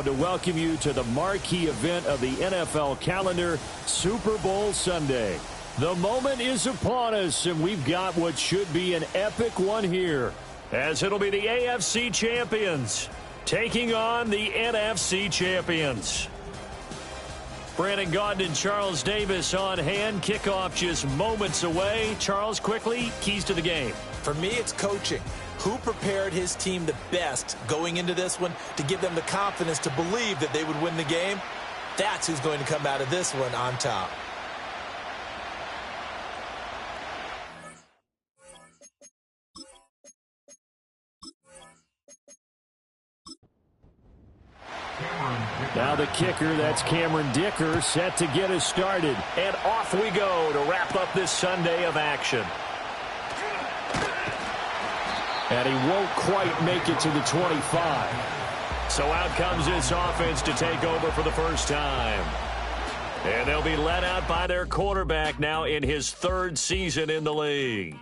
To welcome you to the marquee event of the NFL calendar, Super Bowl Sunday. The moment is upon us, and we've got what should be an epic one here, as it'll be the AFC champions taking on the NFC champions. Brandon Gaudin and Charles Davis on hand. Kickoff just moments away. Charles, quickly, keys to the game. For me, it's coaching. Who prepared his team the best going into this one to give them the confidence to believe that they would win the game? That's who's going to come out of this one on top. Now the kicker, that's Cameron Dicker, set to get us started. And off we go to wrap up this Sunday of action. And he won't quite make it to the 25. So out comes this offense to take over for the first time. And they'll be led out by their quarterback now in his third season in the league.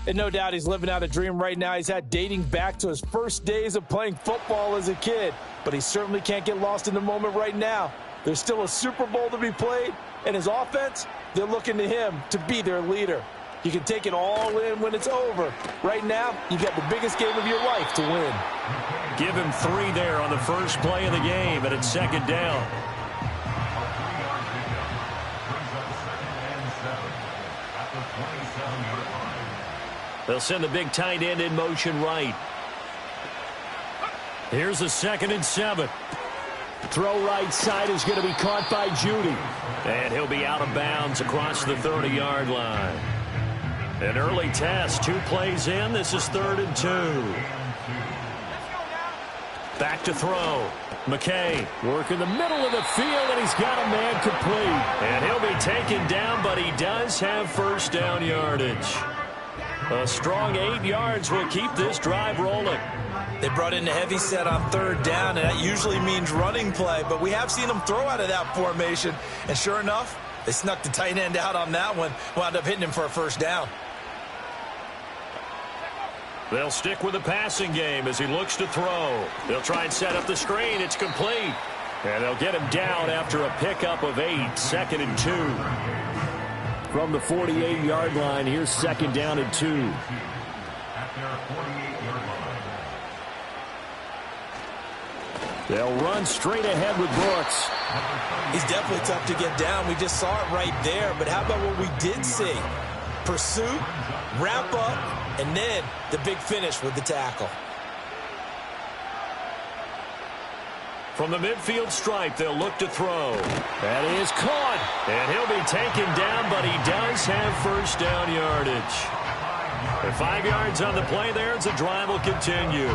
And no doubt he's living out a dream right now. He's had dating back to his first days of playing football as a kid. But he certainly can't get lost in the moment right now. There's still a Super Bowl to be played. And his offense, they're looking to him to be their leader. You can take it all in when it's over. Right now, you've got the biggest game of your life to win. Give him 3 there on the first play of the game, and it's second down. They'll send the big tight end in motion right. Here's a 2nd and 7. Throw right side is going to be caught by Judy. And he'll be out of bounds across the 30-yard line. An early test, 2 plays in. This is 3rd and 2. Back to throw. McKay working the middle of the field, and he's got a man complete. And he'll be taken down, but he does have first down yardage. A strong 8 yards will keep this drive rolling. They brought in a heavy set on 3rd down, and that usually means running play. But we have seen them throw out of that formation. And sure enough, they snuck the tight end out on that one. Wound up hitting him for a first down. They'll stick with the passing game as he looks to throw. They'll try and set up the screen. It's complete. And they'll get him down after a pickup of 8. 2nd and 2. From the 48-yard line, here's 2nd down and 2. They'll run straight ahead with Brooks. He's definitely tough to get down. We just saw it right there. But how about what we did see? Pursuit, wrap up, and then the big finish with the tackle. From the midfield stripe, they'll look to throw. That is caught. And he'll be taken down, but he does have first down yardage. And 5 yards on the play there as the drive will continue.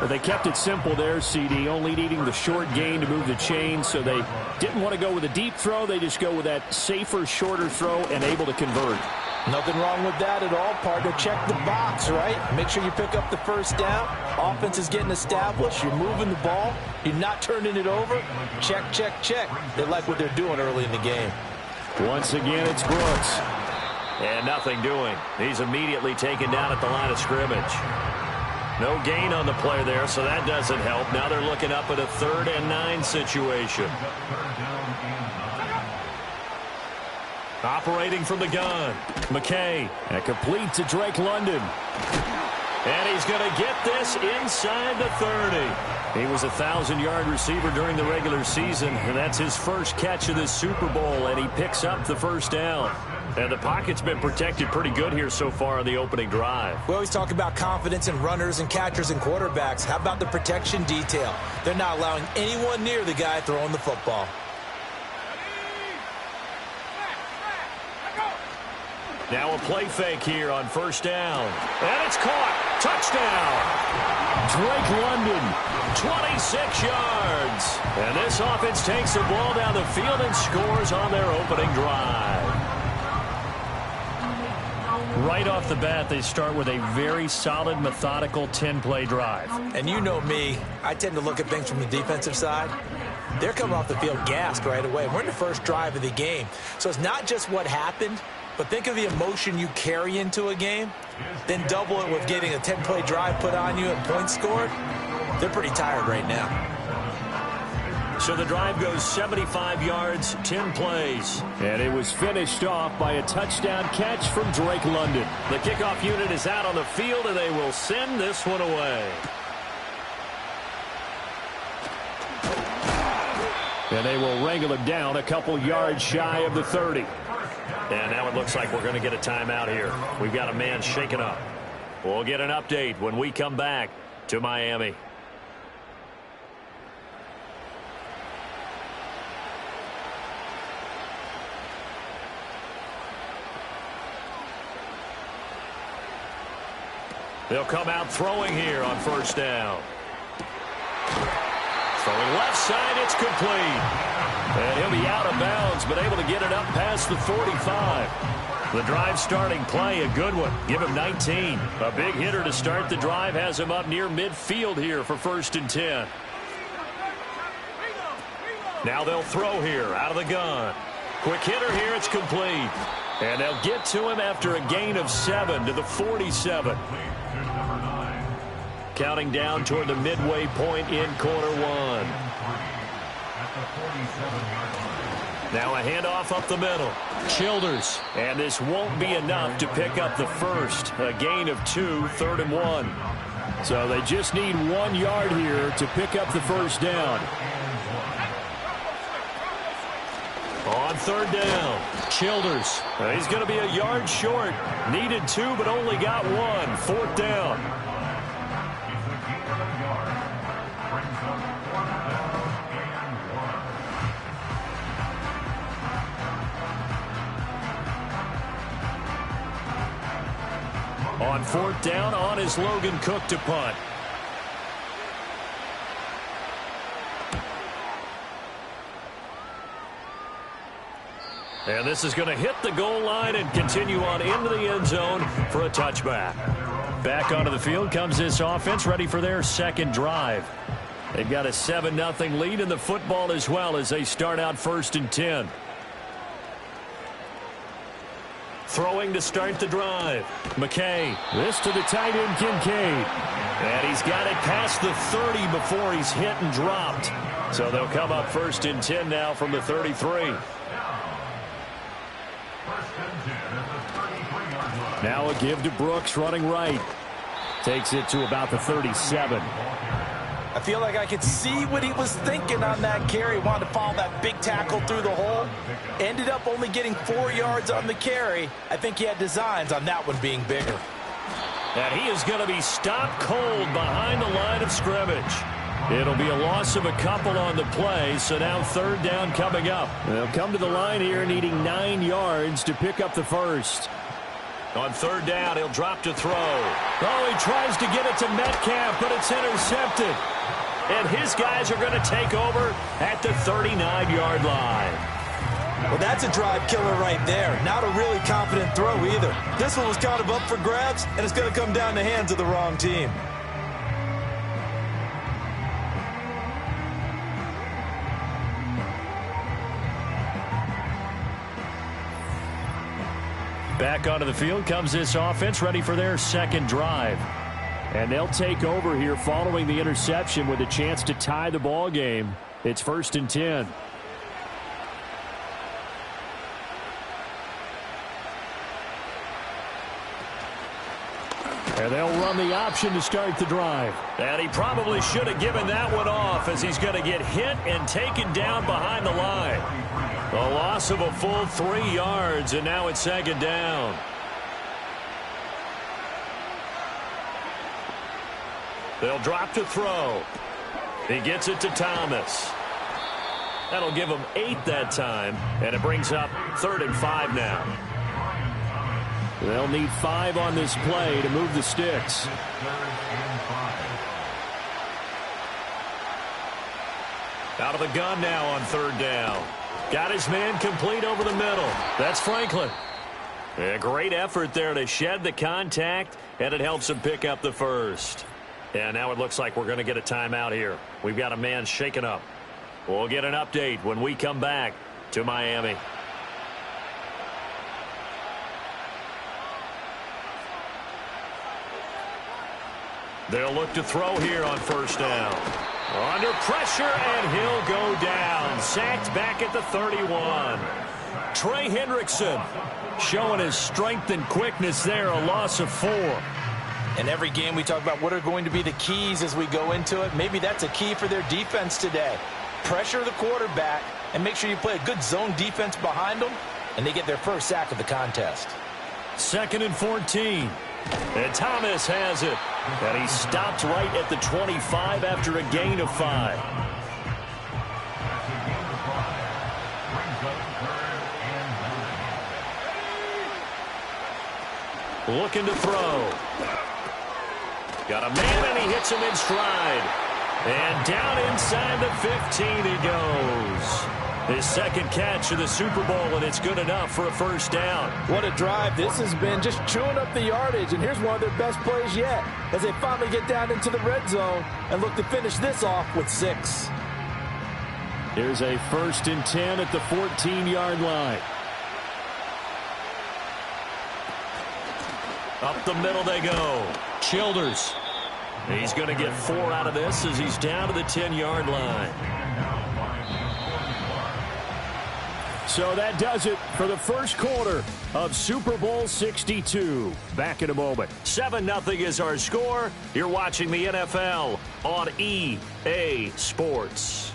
Well, they kept it simple there, CD, only needing the short gain to move the chain, so they didn't want to go with a deep throw. They just go with that safer, shorter throw and able to convert. Nothing wrong with that at all, partner. Check the box, right? Make sure you pick up the first down. Offense is getting established. You're moving the ball. You're not turning it over. Check, check, check. They like what they're doing early in the game. Once again, it's Brooks. And nothing doing. He's immediately taken down at the line of scrimmage. No gain on the play there, so that doesn't help. Now they're looking up at a 3rd and 9 situation. Operating from the gun, McKay. And complete to Drake London. And he's going to get this inside the 30. He was a 1,000-yard receiver during the regular season, and that's his first catch of this Super Bowl, and he picks up the first down. And the pocket's been protected pretty good here so far on the opening drive. We always talk about confidence in runners and catchers and quarterbacks. How about the protection detail? They're not allowing anyone near the guy throwing the football. Now a play fake here on first down. And it's caught. Touchdown. Drake London, 26 yards. And this offense takes the ball down the field and scores on their opening drive. Right off the bat, they start with a very solid, methodical 10-play drive. And you know me, I tend to look at things from the defensive side. They're coming off the field gassed right away. We're in the first drive of the game. So it's not just what happened, but think of the emotion you carry into a game. Then double it with getting a 10-play drive put on you and points scored. They're pretty tired right now. So the drive goes 75 yards, 10 plays. And it was finished off by a touchdown catch from Drake London. The kickoff unit is out on the field, and they will send this one away. And they will wrangle him down a couple yards shy of the 30. And now it looks like we're going to get a timeout here. We've got a man shaken up. We'll get an update when we come back to Miami. They'll come out throwing here on first down. Throwing left side, it's complete. And he'll be out of bounds, but able to get it up past the 45. The drive starting play, a good one. Give him 19. A big hitter to start the drive has him up near midfield here for 1st and 10. Now they'll throw here out of the gun. Quick hitter here, it's complete. And they'll get to him after a gain of 7 to the 47. Counting down toward the midway point in quarter one. Now a handoff up the middle. Childers. And this won't be enough to pick up the first. A gain of 2, 3rd and 1. So they just need 1 yard here to pick up the first down. On 3rd down, Childers. He's going to be a yard short. Needed 2, but only got 1. 4th down. On 4th down, on is Logan Cook to punt. And this is going to hit the goal line and continue on into the end zone for a touchback. Back onto the field comes this offense, ready for their second drive. They've got a 7-0 lead in the football as well as they start out 1st and 10. Throwing to start the drive. McKay. This to the tight end, Kincaid. And he's got it past the 30 before he's hit and dropped. So they'll come up 1st and 10 now from the 33. Now a give to Brooks running right. Takes it to about the 37. I feel like I could see what he was thinking on that carry. Wanted to follow that big tackle through the hole. Ended up only getting 4 yards on the carry. I think he had designs on that one being bigger. And he is going to be stopped cold behind the line of scrimmage. It'll be a loss of a couple on the play, so now 3rd down coming up. They'll come to the line here needing 9 yards to pick up the first. On 3rd down, he'll drop to throw. Oh, he tries to get it to Metcalf, but it's intercepted. And his guys are going to take over at the 39-yard line. Well, that's a drive killer right there. Not a really confident throw either. This one was kind of up for grabs, and it's going to come down the hands of the wrong team. Back onto the field comes this offense, ready for their second drive. And they'll take over here following the interception with a chance to tie the ball game. It's 1st and 10. And they'll run the option to start the drive. And he probably should have given that one off as he's going to get hit and taken down behind the line. A loss of a full 3 yards, and now it's 2nd down. They'll drop to throw. He gets it to Thomas. That'll give him 8 that time, and it brings up 3rd and 5 now. They'll need 5 on this play to move the sticks. Out of the gun now on 3rd down. Got his man complete over the middle. That's Franklin. A great effort there to shed the contact, and it helps him pick up the first. And now it looks like we're going to get a timeout here. We've got a man shaken up. We'll get an update when we come back to Miami. They'll look to throw here on first down. Under pressure, and he'll go down. Sacked back at the 31. Trey Hendrickson showing his strength and quickness there, a loss of 4. In every game we talk about what are going to be the keys as we go into it. Maybe that's a key for their defense today. Pressure the quarterback and make sure you play a good zone defense behind them, and they get their first sack of the contest. 2nd and 14. And Thomas has it. And he stopped right at the 25 after a gain of 5. Looking to throw. Got a man, and he hits him in stride. And down inside the 15 he goes. His 2nd catch of the Super Bowl, and it's good enough for a first down. What a drive. This has been just chewing up the yardage, and here's one of their best plays yet as they finally get down into the red zone and look to finish this off with 6. Here's a 1st and 10 at the 14-yard line. Up the middle they go. Childers. He's going to get 4 out of this as he's down to the 10-yard line. So that does it for the first quarter of Super Bowl 62. Back in a moment. 7-0 is our score. You're watching the NFL on EA Sports.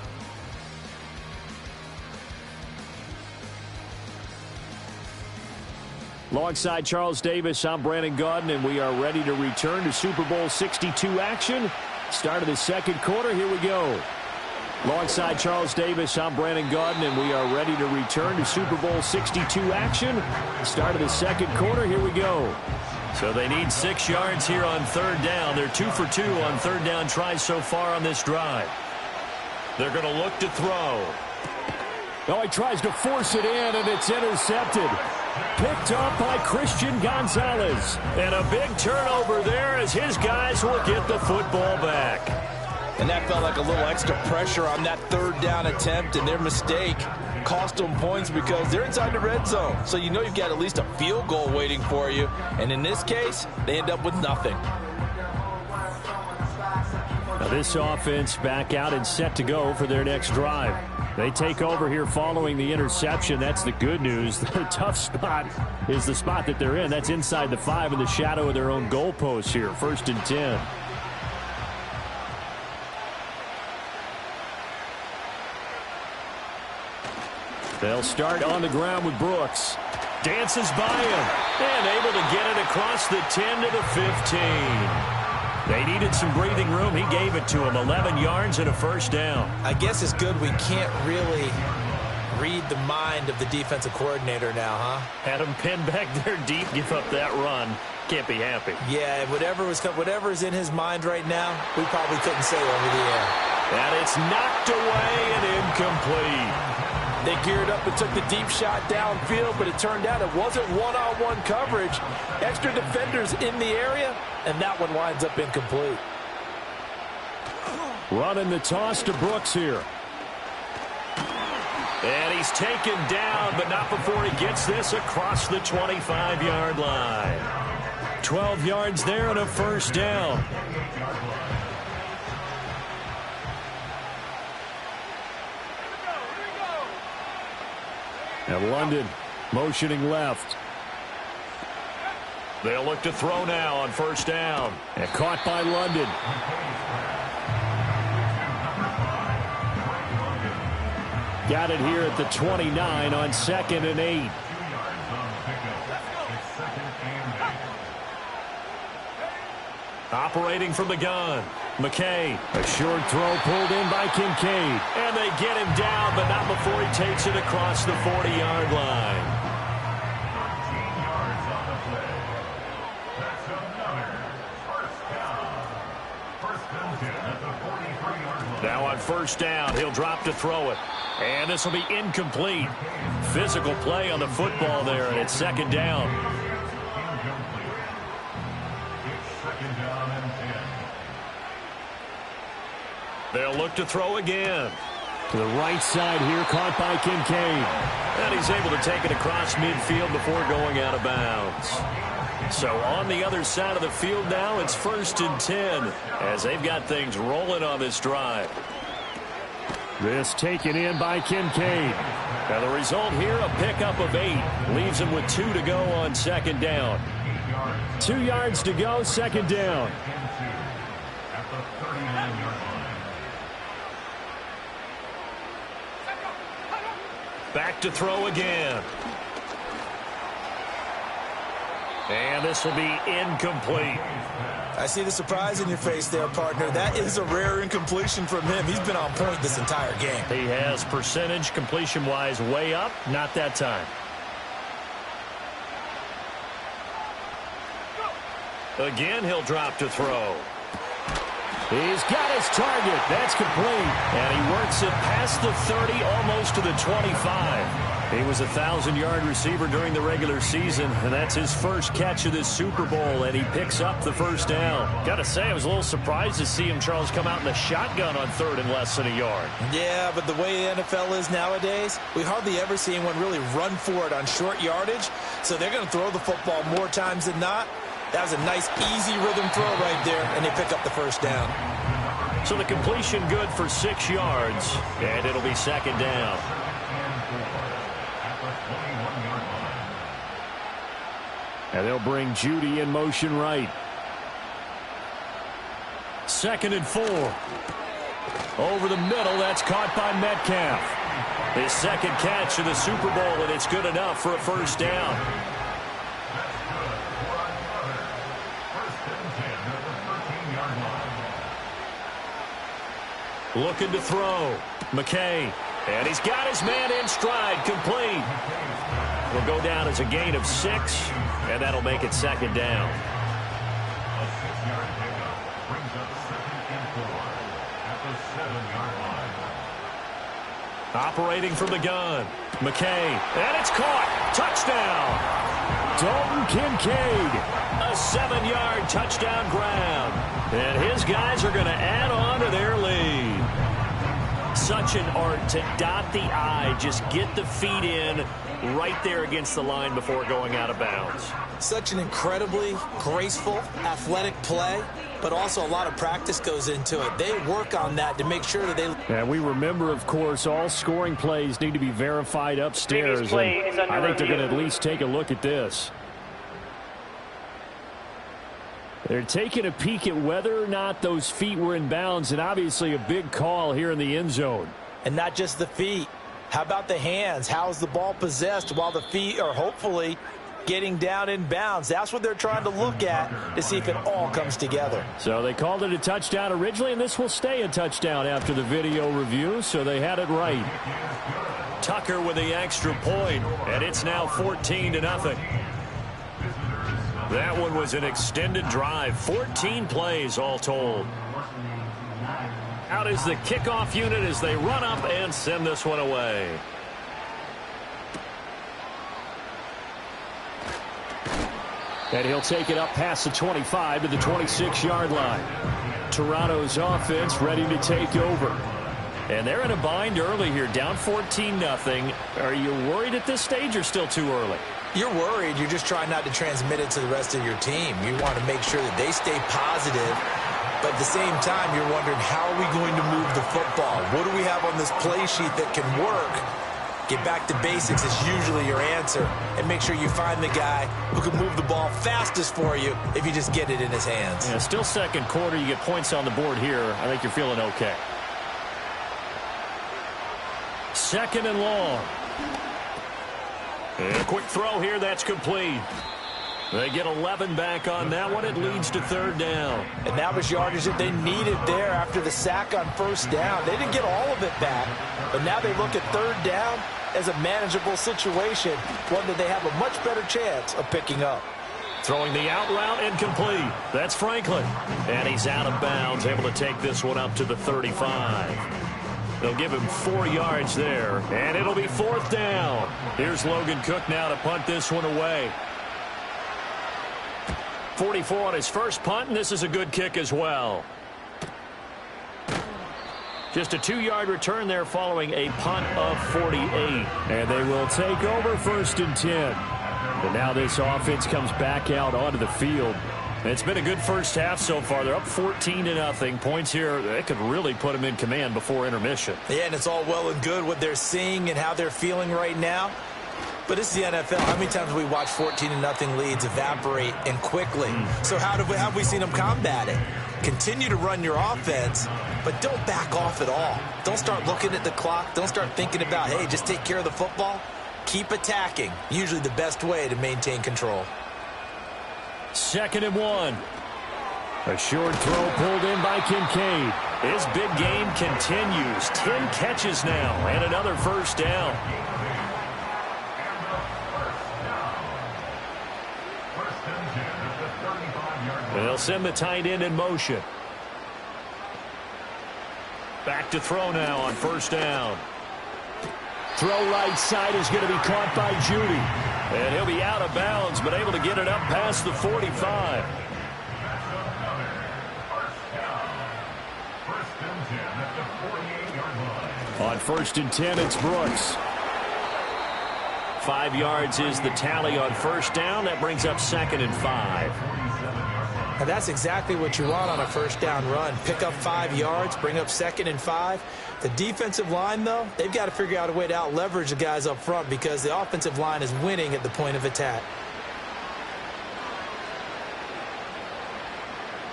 Alongside Charles Davis, I'm Brandon Gaudin, and we are ready to return to Super Bowl 62 action. Start of the 2nd quarter. Here we go. Alongside Charles Davis, I'm Brandon Gaudin, and we are ready to return to Super Bowl 62 action. Start of the 2nd quarter. Here we go. So they need 6 yards here on 3rd down. They're 2 for 2 on 3rd down tries so far on this drive. They're going to look to throw. Oh, he tries to force it in, and it's intercepted. Picked up by Christian Gonzalez. And a big turnover there as his guys will get the football back. And that felt like a little extra pressure on that 3rd down attempt, and their mistake cost them points because they're inside the red zone. So you know you've got at least a field goal waiting for you. And in this case, they end up with nothing. Now this offense back out and set to go for their next drive. They take over here following the interception. That's the good news. The tough spot is the spot that they're in. That's inside the 5 in the shadow of their own goalpost here. 1st and 10. They'll start on the ground with Brooks. Dances by him and able to get it across the 10 to the 15. They needed some breathing room. He gave it to him. 11 yards and a first down. I guess it's good we can't really read the mind of the defensive coordinator now, huh? Had him pinned back there deep, give up that run. Can't be happy. Yeah, whatever's in his mind right now, we probably couldn't say over the air. And it's knocked away and incomplete. They geared up and took the deep shot downfield, but it turned out it wasn't one-on-one coverage. Extra defenders in the area, and that one winds up incomplete. Running the toss to Brooks here. And he's taken down, but not before he gets this across the 25-yard line. 12 yards there and a first down. And London motioning left. They'll look to throw now on first down. And caught by London. Got it here at the 29 on 2nd and 8. Operating from the gun, McKay. A short throw pulled in by Kincaid. And they get him down, but not before he takes it across the 40-yard line. Now on first down, he'll drop to throw it. And this will be incomplete. Physical play on the football there, and it's 2nd down. They'll look to throw again. To the right side here, caught by Kincaid. And he's able to take it across midfield before going out of bounds. So on the other side of the field now, it's 1st and 10 as they've got things rolling on this drive. This taken in by Kincaid. Now the result here, a pickup of 8. Leaves him with 2 to go on 2nd down. 2 yards to go, 2nd down. Back to throw again. And this will be incomplete. I see the surprise in your face there, partner. That is a rare incompletion from him. He's been on point this entire game. He has percentage completion-wise way up. Not that time. Again, he'll drop to throw. He's got his target. That's complete. And he works it past the 30, almost to the 25. He was a 1,000-yard receiver during the regular season, and that's his first catch of this Super Bowl, and he picks up the 1st down. Got to say, I was a little surprised to see him, Charles, come out in the shotgun on 3rd and less than a yard. Yeah, but the way the NFL is nowadays, we hardly ever see anyone really run for it on short yardage, so they're going to throw the football more times than not. That was a nice, easy rhythm throw right there, and they pick up the 1st down. So the completion good for 6 yards, and it'll be 2nd down. And they'll bring Judy in motion right. 2nd and 4. Over the middle, that's caught by Metcalf. His 2nd catch of the Super Bowl, and it's good enough for a 1st down. Looking to throw. McKay. And he's got his man in stride. Complete. Will go down as a gain of 6, and that'll make it 2nd down. Operating from the gun. McKay. And it's caught. Touchdown. Dalton Kincaid. A 7-yard touchdown grab. And his guys are going to add on to their lead. Such an art to dot the I, just get the feet in right there against the line before going out of bounds. Such an incredibly graceful, athletic play, but also a lot of practice goes into it. They work on that to make sure that they... And we remember, of course, all scoring plays need to be verified upstairs. And I think they're going to at least take a look at this. They're taking a peek at whether or not those feet were in bounds, and obviously a big call here in the end zone. And not just the feet. How about the hands? How's the ball possessed while the feet are hopefully getting down in bounds? That's what they're trying to look at to see if it all comes together. So they called it a touchdown originally, and this will stay a touchdown after the video review, so they had it right. Tucker with the extra point, and it's now 14-0. That one was an extended drive, 14 plays all told. Out is the kickoff unit as they run up and send this one away. And he'll take it up past the 25 to the 26-yard line. Toronto's offense ready to take over. And they're in a bind early here, down 14-0. Are you worried at this stage or still too early? You're worried. You're just trying not to transmit it to the rest of your team. You want to make sure that they stay positive. But at the same time, you're wondering, how are we going to move the football? What do we have on this play sheet that can work? Get back to basics is usually your answer. And make sure you find the guy who can move the ball fastest for you if you just get it in his hands. Yeah, still 2nd quarter. You get points on the board here. I think you're feeling okay. 2nd and long. And a quick throw here. That's complete. They get 11 back on that one. It leads to 3rd down. And that was yardage that they needed there after the sack on 1st down. They didn't get all of it back, but now they look at 3rd down as a manageable situation, one that they have a much better chance of picking up. Throwing the out route incomplete. That's Franklin. And he's out of bounds, able to take this one up to the 35. They'll give him 4 yards there, and it'll be 4th down. Here's Logan Cook now to punt this one away. 44 on his first punt, and this is a good kick as well. Just a 2-yard return there following a punt of 48. And they will take over 1st and 10. And now this offense comes back out onto the field. It's been a good first half so far. They're up 14-0. Points here, they could really put them in command before intermission. Yeah, and it's all well and good what they're seeing and how they're feeling right now. But it's the NFL. How many times have we watched 14-0 leads evaporate and quickly? So how have we seen them combat it? Continue to run your offense, but don't back off at all. Don't start looking at the clock. Don't start thinking about, hey, just take care of the football. Keep attacking. Usually the best way to maintain control. 2nd and 1. A short throw pulled in by Kincaid. His big game continues. 10 catches now and another first down. They'll send the tight end in motion. Back to throw now on 1st down. Throw right side is going to be caught by Judy. And he'll be out of bounds, but able to get it up past the 45. On 1st and 10, it's Brooks. 5 yards is the tally on 1st down. That brings up 2nd and 5. Now that's exactly what you want on a 1st down run. Pick up 5 yards, bring up 2nd and 5. The defensive line, though, they've got to figure out a way to out-leverage the guys up front because the offensive line is winning at the point of attack.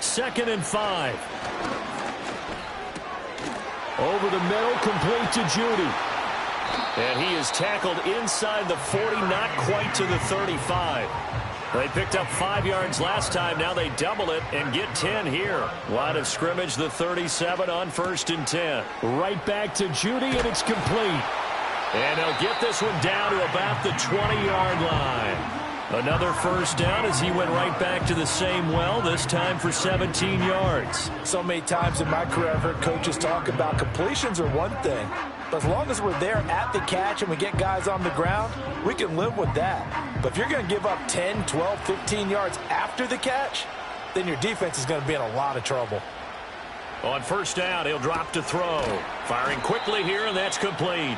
2nd and 5. Over the middle, complete to Judy. And he is tackled inside the 40, not quite to the 35. They picked up 5 yards last time. Now they double it and get 10 here. Line of scrimmage, the 37 on 1st and 10. Right back to Judy, and it's complete. And they'll get this one down to about the 20-yard line. Another first down as he went right back to the same well, this time for 17 yards. So many times in my career I've heard coaches talk about completions are one thing. But as long as we're there at the catch and we get guys on the ground, we can live with that. But if you're going to give up 10, 12, 15 yards after the catch, then your defense is going to be in a lot of trouble. On 1st down, he'll drop to throw. Firing quickly here, and that's complete.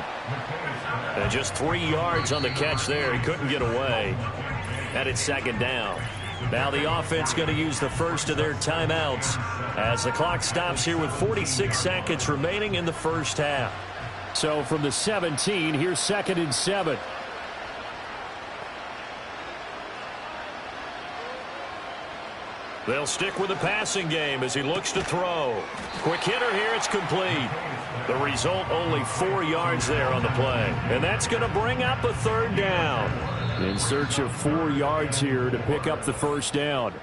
And just 3 yards on the catch there. He couldn't get away. And it's 2nd down. Now the offense going to use the first of their timeouts as the clock stops here with 46 seconds remaining in the first half. So from the 17, here's 2nd and 7. They'll stick with the passing game as he looks to throw. Quick hitter here, it's complete. The result, only 4 yards there on the play. And that's going to bring up a 3rd down. In search of 4 yards here to pick up the first down.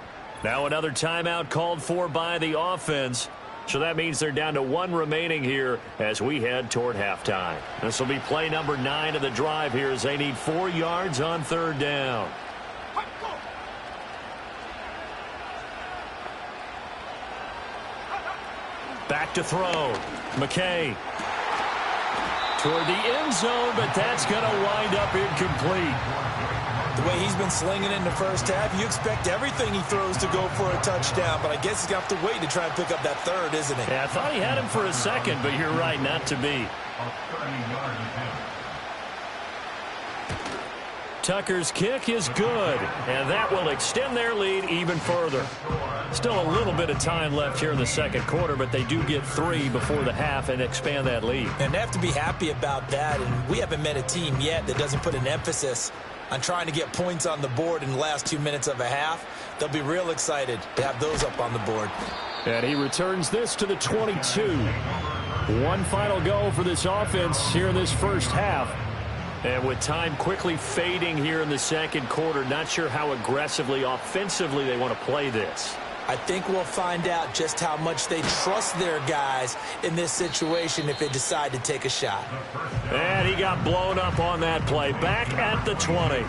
Now another timeout called for by the offense. So that means they're down to 1 remaining here as we head toward halftime. This will be play number 9 of the drive here as they need 4 yards on 3rd down. Back to throw. McKay. Toward the end zone, but that's going to wind up incomplete. The way he's been slinging it in the first half, you expect everything he throws to go for a touchdown, but I guess he's got to wait to try and pick up that 3rd, isn't he? Yeah, I thought he had him for a second, but you're right, not to be. Tucker's kick is good, and that will extend their lead even further. Still a little bit of time left here in the 2nd quarter, but they do get 3 before the half and expand that lead. And they have to be happy about that, and we haven't met a team yet that doesn't put an emphasis on trying to get points on the board in the last 2 minutes of a half. They'll be real excited to have those up on the board. And he returns this to the 22. One final go for this offense here in this first half. And with time quickly fading here in the 2nd quarter, not sure how aggressively, offensively they want to play this. I think we'll find out just how much they trust their guys in this situation if they decide to take a shot. And he got blown up on that play. Back at the 20.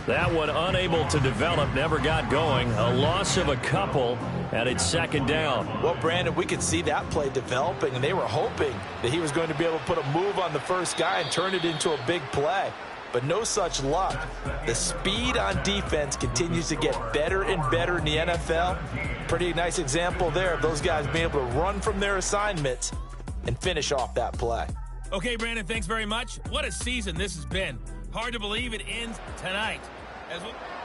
That one unable to develop, never got going. A loss of a couple, and it's 2nd down. Well, Brandon, we could see that play developing, and they were hoping that he was going to be able to put a move on the first guy and turn it into a big play. But no such luck. The speed on defense continues to get better and better in the NFL. Pretty nice example there of those guys being able to run from their assignments and finish off that play. Okay, Brandon, thanks very much. What a season this has been. Hard to believe it ends tonight.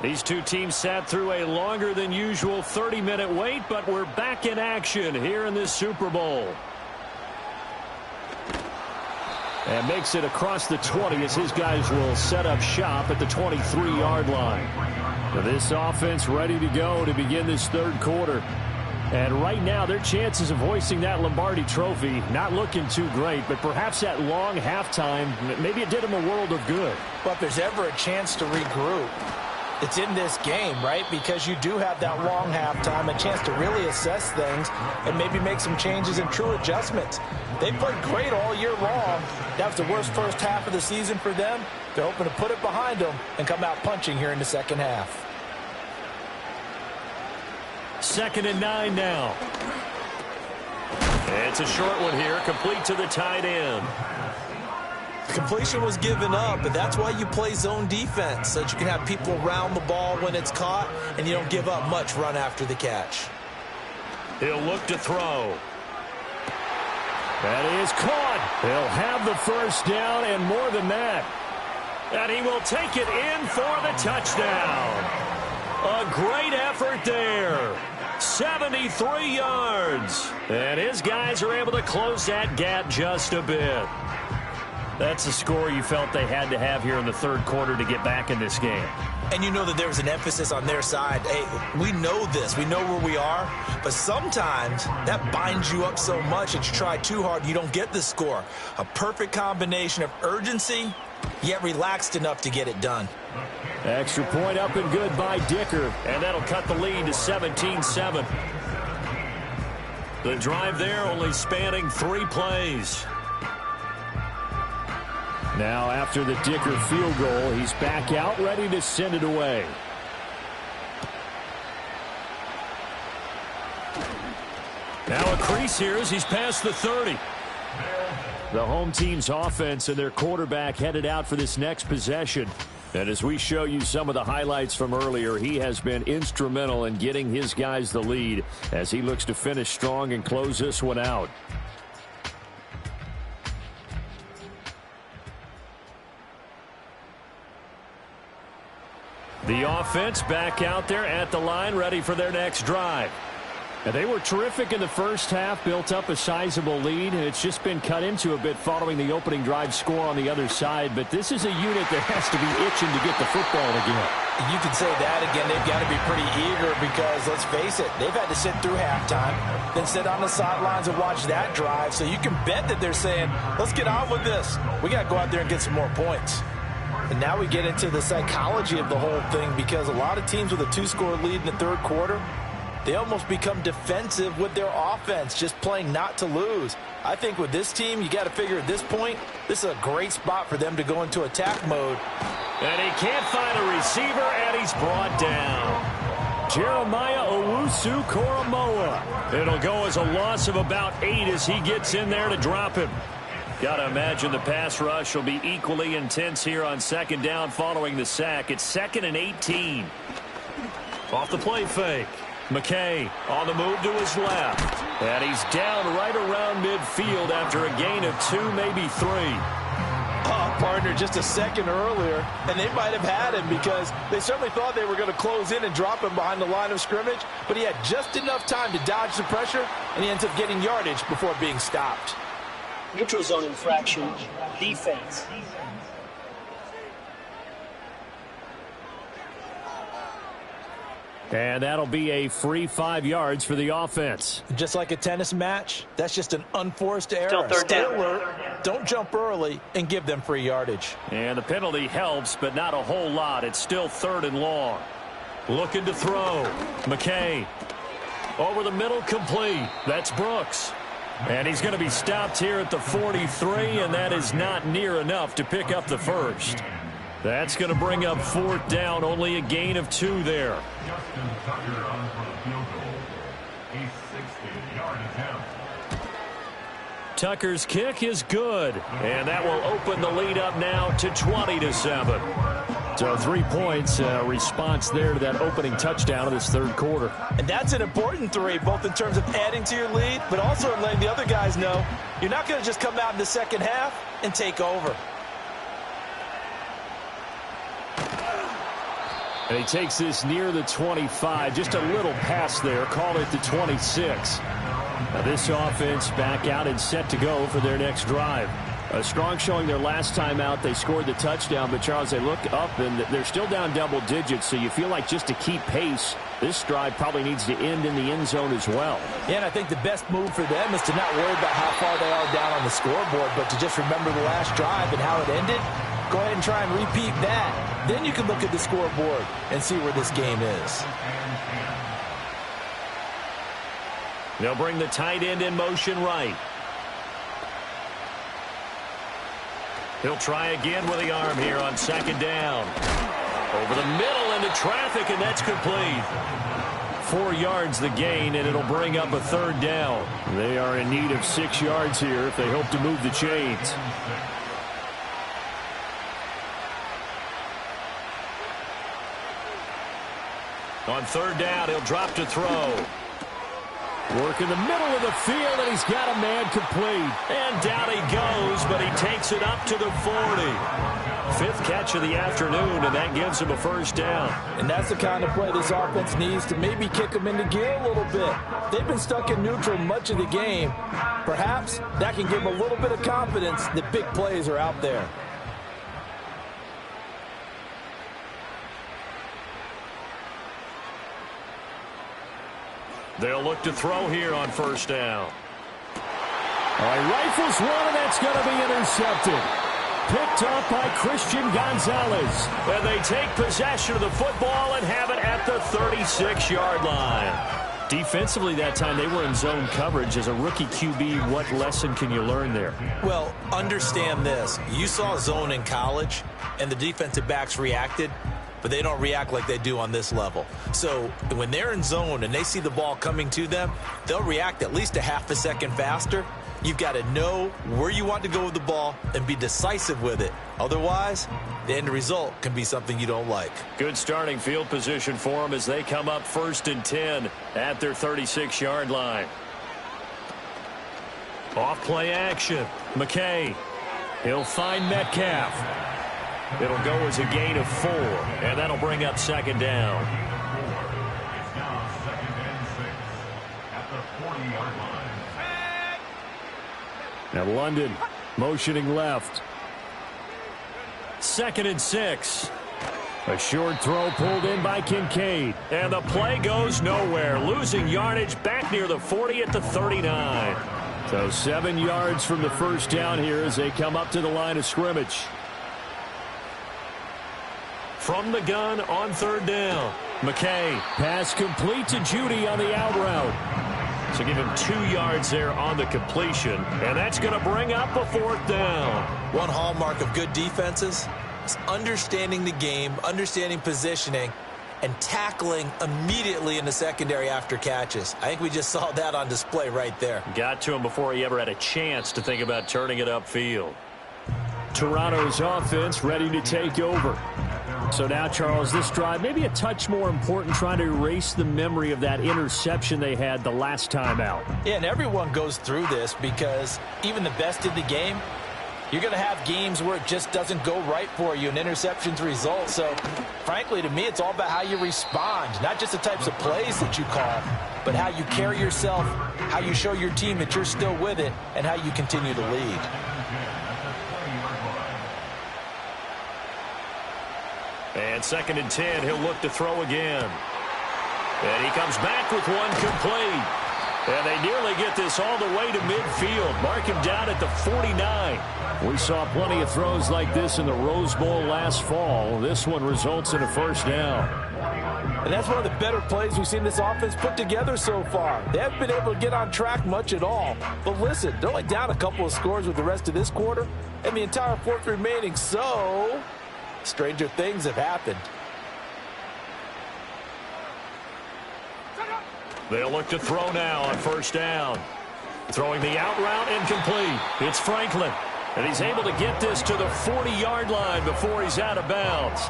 These two teams sat through a longer than usual 30-minute wait, but we're back in action here in this Super Bowl. And makes it across the 20 as his guys will set up shop at the 23-yard line. This offense ready to go to begin this third quarter. And right now, their chances of hoisting that Lombardi trophy not looking too great, but perhaps that long halftime, maybe it did them a world of good. But if there's ever a chance to regroup, it's in this game, right? Because you do have that long halftime, a chance to really assess things and maybe make some changes and true adjustments. They played great all year long. That was the worst first half of the season for them. They're hoping to put it behind them and come out punching here in the second half. 2nd and 9 now. It's a short one here, complete to the tight end. The completion was given up, but that's why you play zone defense, so that you can have people around the ball when it's caught, and you don't give up much run after the catch. He'll look to throw. That is caught. He'll have the first down and more than that. And he will take it in for the touchdown. A great effort there. 73 yards. And his guys are able to close that gap just a bit. That's a score you felt they had to have here in the third quarter to get back in this game. And you know that there was an emphasis on their side. Hey, we know this. We know where we are. But sometimes that binds you up so much that you try too hard and you don't get the score. A perfect combination of urgency, yet relaxed enough to get it done. Extra point up and good by Dicker. And that'll cut the lead to 17-7. The drive there only spanning 3 plays. Now after the Dicker field goal, he's back out ready to send it away. Now a crease here as he's past the 30. The home team's offense and their quarterback headed out for this next possession. And as we show you some of the highlights from earlier, he has been instrumental in getting his guys the lead as he looks to finish strong and close this one out. The offense back out there at the line, ready for their next drive. And they were terrific in the first half, built up a sizable lead, and it's just been cut into a bit following the opening drive score on the other side. But this is a unit that has to be itching to get the football again. You can say that again. They've got to be pretty eager because, let's face it, they've had to sit through halftime, then sit on the sidelines and watch that drive. So you can bet that they're saying, let's get on with this. We got to go out there and get some more points. And now we get into the psychology of the whole thing because a lot of teams with a 2-score lead in the third quarter, they almost become defensive with their offense, just playing not to lose. I think with this team, you got to figure at this point, this is a great spot for them to go into attack mode. And he can't find a receiver, and he's brought down. Jeremiah Owusu-Koramoah. It'll go as a loss of about 8 as he gets in there to drop him. Got to imagine the pass rush will be equally intense here on second down following the sack. It's 2nd and 18. Off the play fake. McKay on the move to his left. And he's down right around midfield after a gain of 2, maybe 3. Oh, partner, just a second earlier, and they might have had him because they certainly thought they were going to close in and drop him behind the line of scrimmage, but he had just enough time to dodge the pressure, and he ends up getting yardage before being stopped. Neutral zone infraction, defense. And that'll be a free 5 yards for the offense. Just like a tennis match, that's just an unforced error. Still third down. Alert, don't jump early and give them free yardage. And the penalty helps, but not a whole lot. It's still 3rd and long. Looking to throw. McKay. Over the middle, complete. That's Brooks. And he's going to be stopped here at the 43, and that is not near enough to pick up the first. That's going to bring up 4th down, only a gain of 2 there. Tucker's kick is good, and that will open the lead up now to 20-7. So 3 points, response there to that opening touchdown of this third quarter. And that's an important 3, both in terms of adding to your lead, but also in letting the other guys know you're not going to just come out in the second half and take over. And he takes this near the 25, just a little pass there, call it the 26. Now this offense back out and set to go for their next drive. A strong showing their last time out. They scored the touchdown, but Charles, they look up and they're still down double digits, so you feel like just to keep pace, this drive probably needs to end in the end zone as well. Yeah, and I think the best move for them is to not worry about how far they are down on the scoreboard, but to just remember the last drive and how it ended. Go ahead and try and repeat that. Then you can look at the scoreboard and see where this game is. They'll bring the tight end in motion right. He'll try again with the arm here on second down. Over the middle into traffic, and that's complete. 4 yards the gain, and it'll bring up a third down. They are in need of 6 yards here if they hope to move the chains. On third down, he'll drop to throw. Work in the middle of the field, and he's got a man complete. And down he goes, but he takes it up to the 40. 5th catch of the afternoon, and that gives him a first down. And that's the kind of play this offense needs to maybe kick them into gear a little bit. They've been stuck in neutral much of the game. Perhaps that can give them a little bit of confidence that big plays are out there. They'll look to throw here on first down. All right, rifles one, and that's going to be intercepted. Picked up by Christian Gonzalez. And they take possession of the football and have it at the 36-yard line. Defensively that time, they were in zone coverage. As a rookie QB, what lesson can you learn there? Well, understand this. You saw zone in college, and the defensive backs reacted, but they don't react like they do on this level. So when they're in zone and they see the ball coming to them, they'll react at least a half a second faster. You've got to know where you want to go with the ball and be decisive with it. Otherwise, the end result can be something you don't like. Good starting field position for them as they come up 1st and 10 at their 36-yard line. Off play action. McKay. He'll find Metcalf. It'll go as a gain of 4, and that'll bring up second down. Now London motioning left. 2nd and 6. A short throw pulled in by Kincaid. And the play goes nowhere. Losing yardage back near the 40 at the 39. So 7 yards from the first down here as they come up to the line of scrimmage. From the gun on third down. McKay. Pass complete to Judy on the out route. So give him 2 yards there on the completion. And that's going to bring up a 4th down. One hallmark of good defenses is understanding the game, understanding positioning, and tackling immediately in the secondary after catches. I think we just saw that on display right there. Got to him before he ever had a chance to think about turning it upfield. Toronto's offense ready to take over. So now, Charles, this drive maybe a touch more important, trying to erase the memory of that interception they had the last time out. Yeah, and everyone goes through this because even the best in the game, you're going to have games where it just doesn't go right for you and interceptions result. So, frankly, to me, it's all about how you respond, not just the types of plays that you call, but how you carry yourself, how you show your team that you're still with it, and how you continue to lead. And 2nd and 10, he'll look to throw again. And he comes back with one complete. And they nearly get this all the way to midfield. Mark him down at the 49. We saw plenty of throws like this in the Rose Bowl last fall. This one results in a first down. And that's one of the better plays we've seen this offense put together so far. They haven't been able to get on track much at all. But listen, they're only down a couple of scores with the rest of this quarter and the entire 4th remaining. So stranger things have happened. They'll look to throw now on first down. Throwing the out route incomplete. It's Franklin. And he's able to get this to the 40-yard line before he's out of bounds.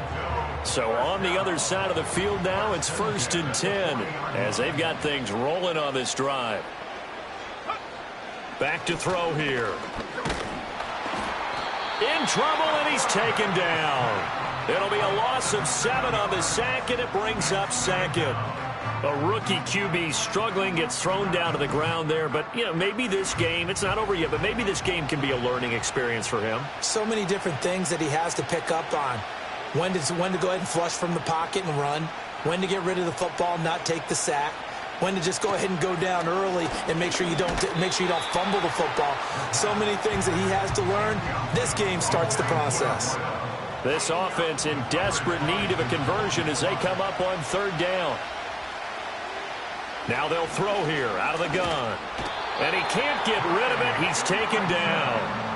So on the other side of the field now, it's 1st and 10 as they've got things rolling on this drive. Back to throw here. In trouble, and he's taken down. It'll be a loss of 7 on the sack, and it brings up second. A rookie QB struggling, gets thrown down to the ground there. But, you know, maybe this game, it's not over yet, but maybe this game can be a learning experience for him. So many different things that he has to pick up on. When to go ahead and flush from the pocket and run. When to get rid of the football and not take the sack. When to just go ahead and go down early and make sure you don't fumble the football. So many things that he has to learn. This game starts the process. This offense in desperate need of a conversion as they come up on third down. Now they'll throw here out of the gun. And he can't get rid of it. He's taken down.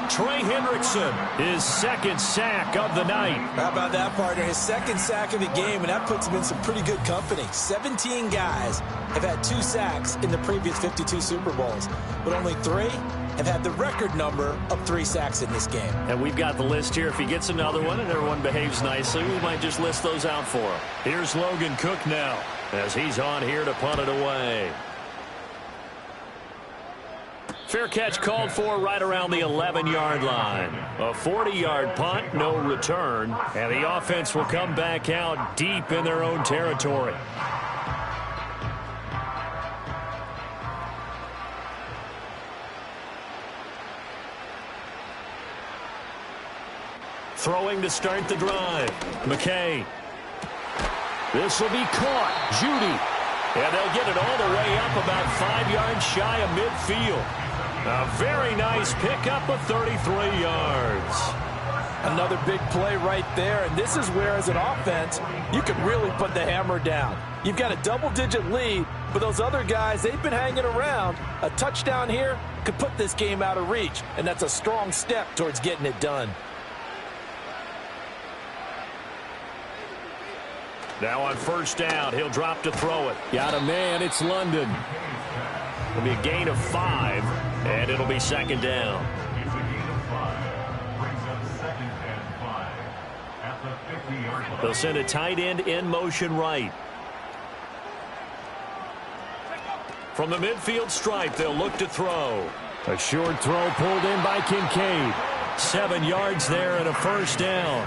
Trey Hendrickson, his second sack of the night. How about that, partner? His second sack of the game, and that puts him in some pretty good company. 17 guys have had 2 sacks in the previous 52 Super Bowls, but only 3 have had the record number of 3 sacks in this game. And we've got the list here. If he gets another one and everyone behaves nicely, we might just list those out for him. Here's Logan Cook now as he's on here to punt it away. Fair catch called for right around the 11-yard line. A 40-yard punt, no return. And the offense will come back out deep in their own territory. Throwing to start the drive. McKay. This will be caught. Judy. And they'll get it all the way up about 5 yards shy of midfield. A very nice pickup of 33 yards. Another big play right there, and this is where, as an offense, you can really put the hammer down. You've got a double-digit lead, but those other guys, they've been hanging around. A touchdown here could put this game out of reach, and that's a strong step towards getting it done. Now on first down, he'll drop to throw it. Got a man, it's London. It'll be a gain of 5, and it'll be second down. They'll send a tight end in motion right. From the midfield stripe, they'll look to throw. A short throw pulled in by Kincaid. 7 yards there and a first down.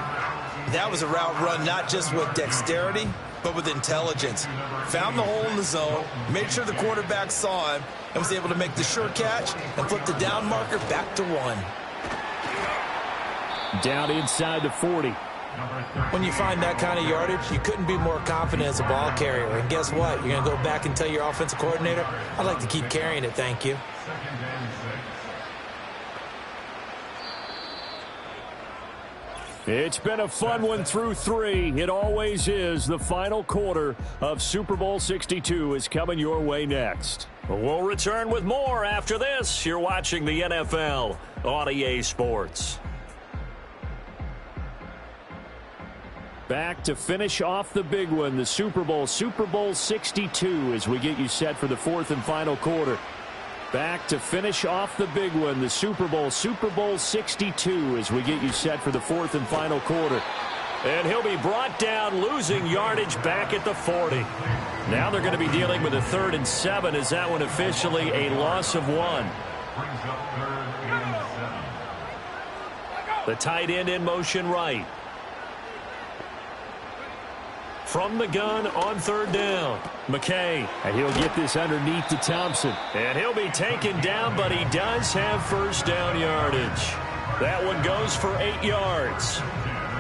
That was a route run not just with dexterity, but with intelligence. Found the hole in the zone, made sure the quarterback saw him, and was able to make the sure catch and flip the down marker back to 1. Down inside the 40. When you find that kind of yardage, you couldn't be more confident as a ball carrier. And guess what? You're going to go back and tell your offensive coordinator, I'd like to keep carrying it, thank you. It's been a fun one through 3. It always is. The final quarter of Super Bowl 62 is coming your way next. We'll return with more after this. You're watching the NFL on EA Sports. Back to finish off the big one, the Super Bowl 62, as we get you set for the 4th and final quarter. Back to finish off the big one, the Super Bowl 62, as we get you set for the 4th and final quarter. And he'll be brought down, losing yardage back at the 40. Now they're going to be dealing with a 3rd and 7, as that one officially a loss of 1. The tight end in motion right. From the gun on 3rd down, McKay. And he'll get this underneath to Thompson. And he'll be taken down, but he does have first down yardage. That one goes for 8 yards.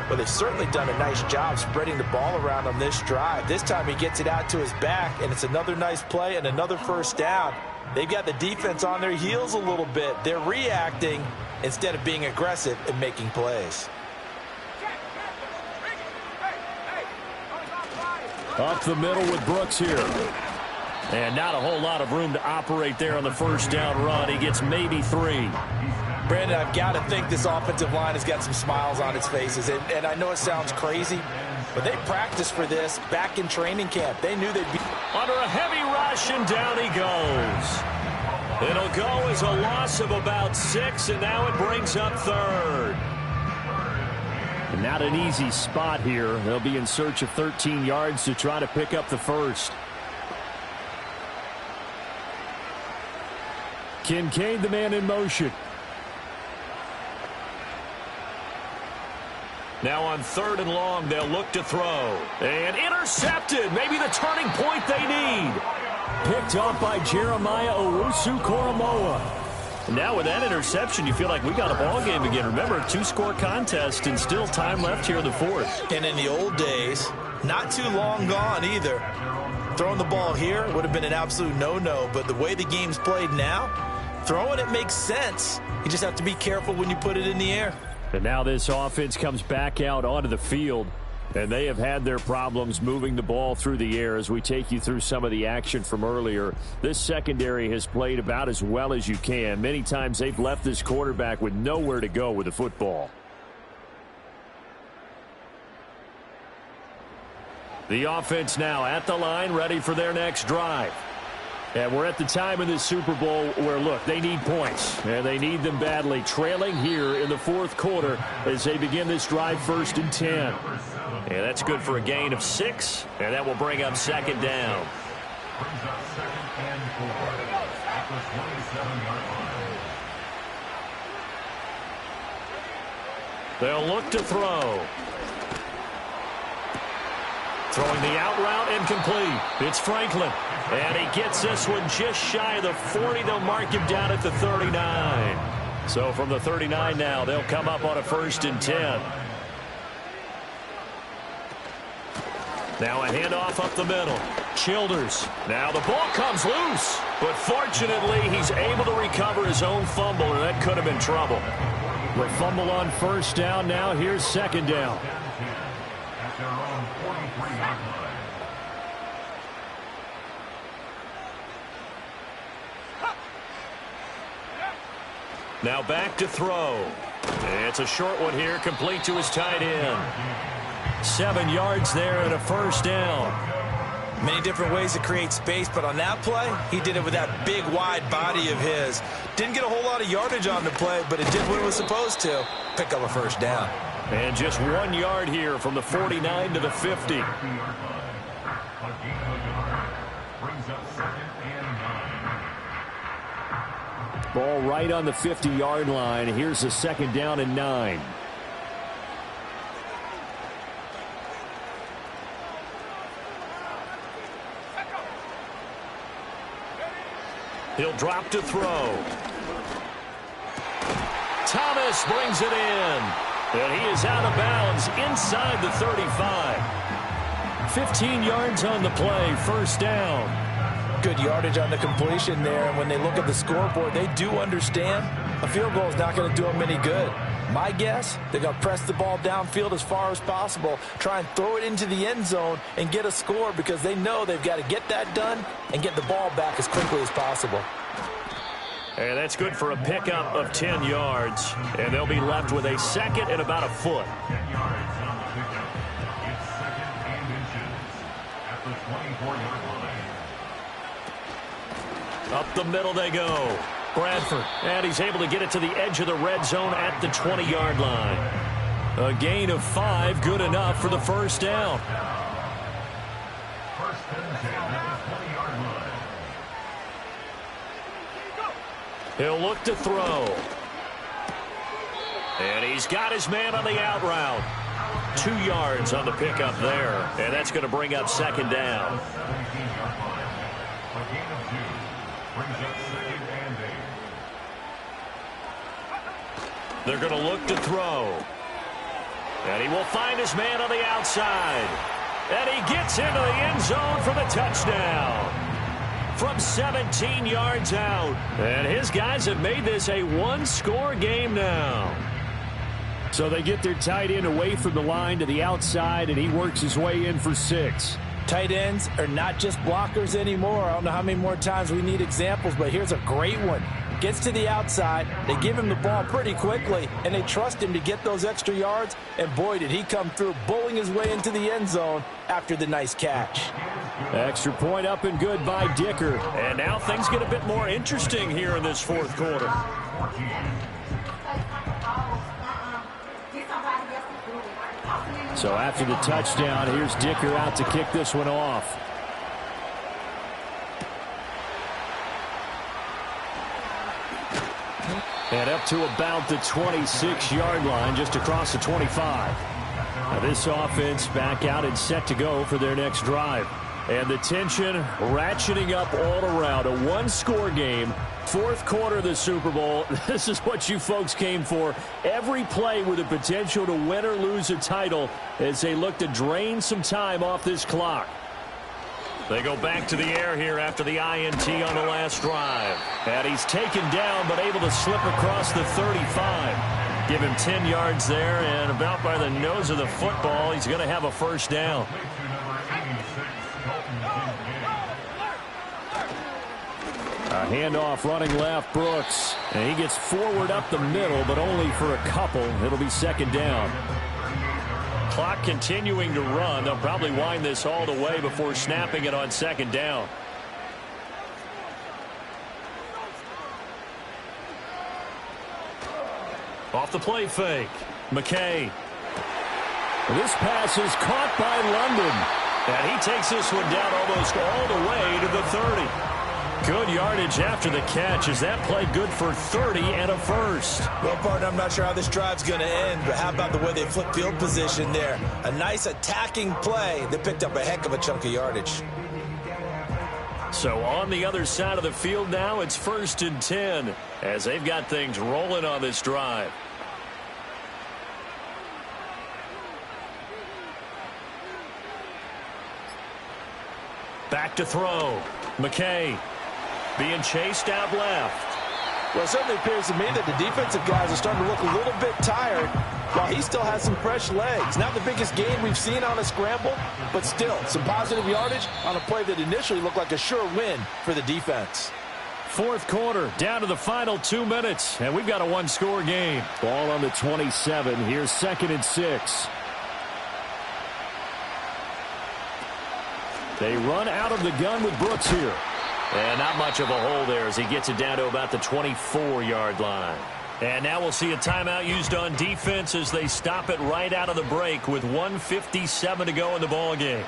Well, they've certainly done a nice job spreading the ball around on this drive. This time he gets it out to his back, and it's another nice play and another first down. They've got the defense on their heels a little bit. They're reacting instead of being aggressive and making plays. Up the middle with Brooks here. And not a whole lot of room to operate there on the first down run. He gets maybe 3. Brandon, I've got to think this offensive line has got some smiles on its faces. And I know it sounds crazy, but they practiced for this back in training camp. They knew they'd be under a heavy rush, and down he goes. It'll go as a loss of about 6, and now it brings up 3rd. And not an easy spot here. They'll be in search of 13 yards to try to pick up the first. Kincaid, the man in motion. Now on 3rd and long, they'll look to throw. And intercepted. Maybe the turning point they need. Picked off by Jeremiah Owusu-Koramoah. Now with that interception, you feel like we got a ball game again. Remember, 2-score contest and still time left here in the 4th. And in the old days, not too long gone either. Throwing the ball here would have been an absolute no-no, but the way the game's played now, throwing it makes sense. You just have to be careful when you put it in the air. And now this offense comes back out onto the field, and they have had their problems moving the ball through the air as we take you through some of the action from earlier. This secondary has played about as well as you can. Many times they've left this quarterback with nowhere to go with the football. The offense now at the line, ready for their next drive. And we're at the time in this Super Bowl where, look, they need points, and they need them badly. Trailing here in the 4th quarter as they begin this drive 1st and 10. And that's good for a gain of 6, and that will bring up 2nd down. They'll look to throw. Throwing the out route incomplete. It's Franklin. And he gets this one just shy of the 40. They'll mark him down at the 39. So from the 39 now, they'll come up on a 1st and 10. Now a handoff up the middle. Childers. Now the ball comes loose. But fortunately, he's able to recover his own fumble, and that could have been trouble. The fumble on 1st down. Now here's 2nd down. Now back to throw. It's a short one here, complete to his tight end. 7 yards there and a 1st down. Many different ways to create space, but on that play, he did it with that big, wide body of his. Didn't get a whole lot of yardage on the play, but it did what it was supposed to. Pick up a 1st down. And just 1 yard here from the 49 to the 50. Ball right on the 50-yard line. Here's a 2nd down and 9. He'll drop to throw. Thomas brings it in. And he is out of bounds inside the 35. 15 yards on the play, 1st down. Good yardage on the completion there, and when they look at the scoreboard, they do understand a field goal is not going to do them any good. My guess, they're going to press the ball downfield as far as possible, try and throw it into the end zone and get a score because they know they've got to get that done and get the ball back as quickly as possible. And that's good for a pickup of 10 yards, and they'll be left with a 2nd and about a foot. Up the middle they go. Bradford, and he's able to get it to the edge of the red zone at the 20-yard line. A gain of 5, good enough for the 1st down. He'll look to throw. And he's got his man on the out route. 2 yards on the pickup there, and that's going to bring up 2nd down. They're going to look to throw. And he will find his man on the outside. And he gets into the end zone for the touchdown. From 17 yards out. And his guys have made this a 1-score game now. So they get their tight end away from the line to the outside, and he works his way in for 6. Tight ends are not just blockers anymore. I don't know how many more times we need examples, but here's a great one. Gets to the outside, they give him the ball pretty quickly, and they trust him to get those extra yards, and boy, did he come through, bowling his way into the end zone after the nice catch. Extra point up and good by Dicker. And now things get a bit more interesting here in this 4th quarter. So after the touchdown, here's Dicker out to kick this one off. And up to about the 26-yard line, just across the 25. Now this offense back out and set to go for their next drive. And the tension ratcheting up all around. A one-score game, fourth quarter of the Super Bowl. This is what you folks came for. Every play with the potential to win or lose a title as they look to drain some time off this clock. They go back to the air here after the INT on the last drive. And he's taken down but able to slip across the 35. Give him 10 yards there, and about by the nose of the football, he's going to have a first down. A handoff running left, Brooks. And he gets forward up the middle, but only for a couple. It'll be second down. Clock continuing to run. They'll probably wind this all the way before snapping it on second down. Off the play fake. McKay. This pass is caught by London. And he takes this one down almost all the way to the 30. Good yardage after the catch. Is that play good for 30 and a first? Well, partner, I'm not sure how this drive's going to end, but how about the way they flip field position there? A nice attacking play. They picked up a heck of a chunk of yardage. So on the other side of the field now, it's 1st and 10 as they've got things rolling on this drive. Back to throw. McKay being chased out left. Well, it certainly appears to me that the defensive guys are starting to look a little bit tired while he still has some fresh legs. Not the biggest gain we've seen on a scramble, but still some positive yardage on a play that initially looked like a sure win for the defense. Fourth quarter, down to the final 2 minutes, and we've got a one-score game. Ball on the 27. Here's 2nd and 6. They run out of the gun with Brooks here. And not much of a hole there as he gets it down to about the 24-yard line. And now we'll see a timeout used on defense as they stop it right out of the break with 1:57 to go in the ballgame.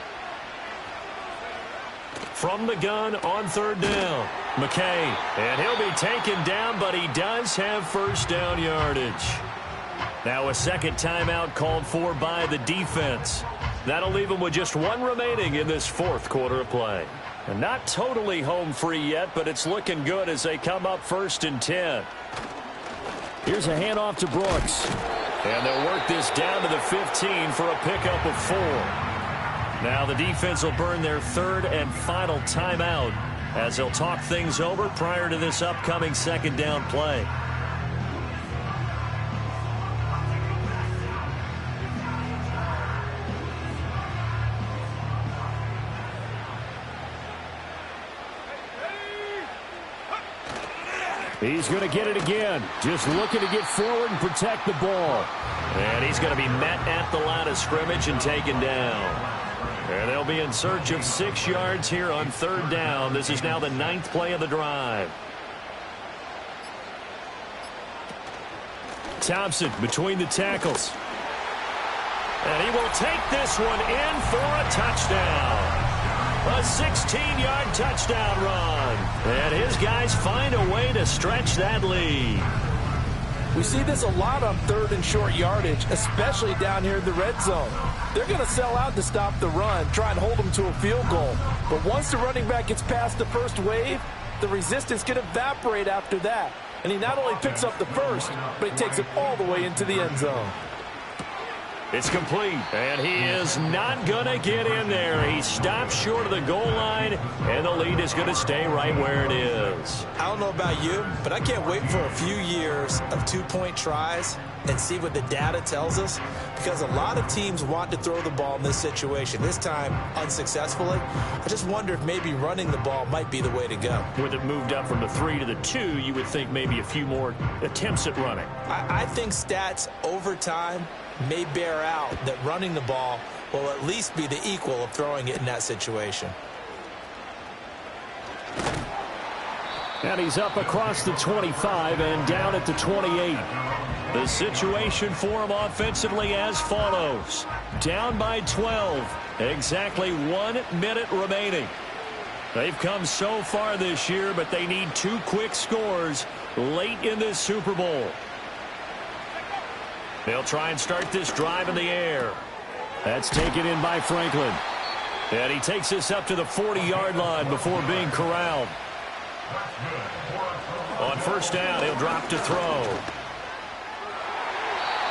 From the gun on 3rd down, McKay. And he'll be taken down, but he does have first down yardage. Now a second timeout called for by the defense. That'll leave them with just one remaining in this fourth quarter of play. And not totally home free yet, but it's looking good as they come up 1st and 10. Here's a handoff to Brooks. And they'll work this down to the 15 for a pickup of 4. Now the defense will burn their 3rd and final timeout as they'll talk things over prior to this upcoming second down play. He's going to get it again. Just looking to get forward and protect the ball. And he's going to be met at the line of scrimmage and taken down. And they'll be in search of 6 yards here on 3rd down. This is now the 9th play of the drive. Thompson between the tackles. And he will take this one in for a touchdown. A 16-yard touchdown run. And his guys find a way to stretch that lead. We see this a lot on 3rd and short yardage, especially down here in the red zone. They're going to sell out to stop the run, try and hold them to a field goal. But once the running back gets past the first wave, the resistance can evaporate after that. And he not only picks up the first, but he takes it all the way into the end zone. It's complete, and he is not going to get in there. He stops short of the goal line, and the lead is going to stay right where it is. I don't know about you, but I can't wait for a few years of 2-point tries and see what the data tells us, because a lot of teams want to throw the ball in this situation, this time unsuccessfully. I just wonder if maybe running the ball might be the way to go. With it moved up from the 3 to the 2, you would think maybe a few more attempts at running. I think stats over time may bear out that running the ball will at least be the equal of throwing it in that situation. And he's up across the 25 and down at the 28. The situation for him offensively as follows. Down by 12. Exactly 1 minute remaining. They've come so far this year, but they need 2 quick scores late in this Super Bowl. They'll try and start this drive in the air. That's taken in by Franklin. And he takes this up to the 40-yard line before being corralled. On first down, he'll drop to throw.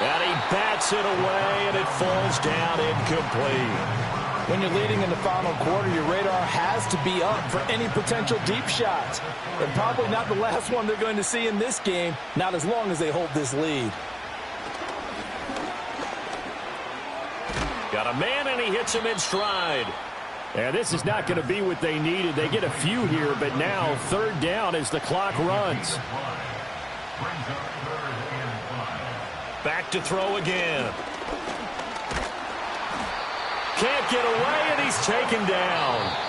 And he bats it away, and it falls down incomplete. When you're leading in the final quarter, your radar has to be up for any potential deep shots. And probably not the last one they're going to see in this game, not as long as they hold this lead. Got a man, and he hits him in stride. And this is not going to be what they needed. They get a few here, but now third down as the clock runs. Back to throw again. Can't get away, and he's taken down.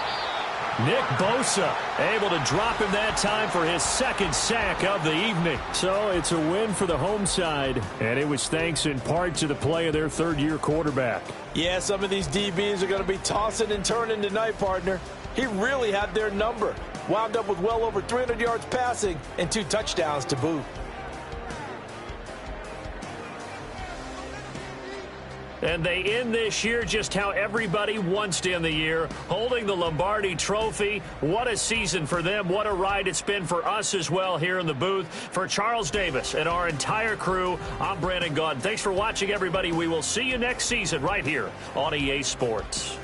Nick Bosa able to drop him that time for his second sack of the evening. So it's a win for the home side, and it was thanks in part to the play of their third-year quarterback. Yeah, some of these DBs are going to be tossing and turning tonight, partner. He really had their number. Wound up with well over 300 yards passing and 2 touchdowns to boot. And they end this year just how everybody wants to end the year, holding the Lombardi Trophy. What a season for them. What a ride it's been for us as well here in the booth. For Charles Davis and our entire crew, I'm Brandon Gaudin. Thanks for watching, everybody. We will see you next season right here on EA Sports.